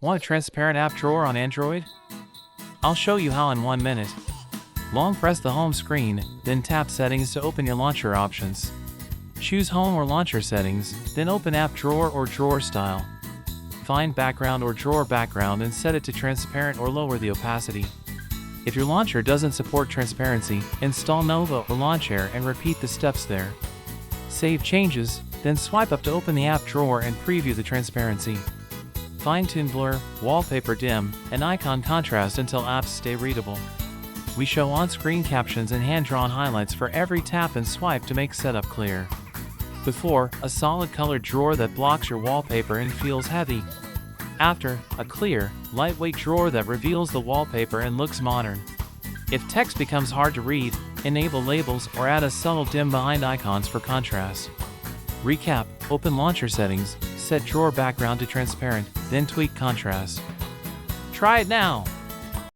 Want a transparent app drawer on Android? I'll show you how in 1 minute. Long press the home screen, then tap Settings to open your launcher options. Choose Home or Launcher Settings, then open App Drawer or Drawer Style. Find Background or Drawer Background and set it to transparent or lower the opacity. If your launcher doesn't support transparency, install Nova or Launchair and repeat the steps there. Save changes, then swipe up to open the app drawer and preview the transparency. Fine-tune blur, wallpaper dim, and icon contrast until apps stay readable. We show on-screen captions and hand-drawn highlights for every tap and swipe to make setup clear. Before, a solid colored drawer that blocks your wallpaper and feels heavy. After, a clear, lightweight drawer that reveals the wallpaper and looks modern. If text becomes hard to read, enable labels or add a subtle dim behind icons for contrast. Recap: open launcher settings, set drawer background to transparent, then tweak contrast. Try it now!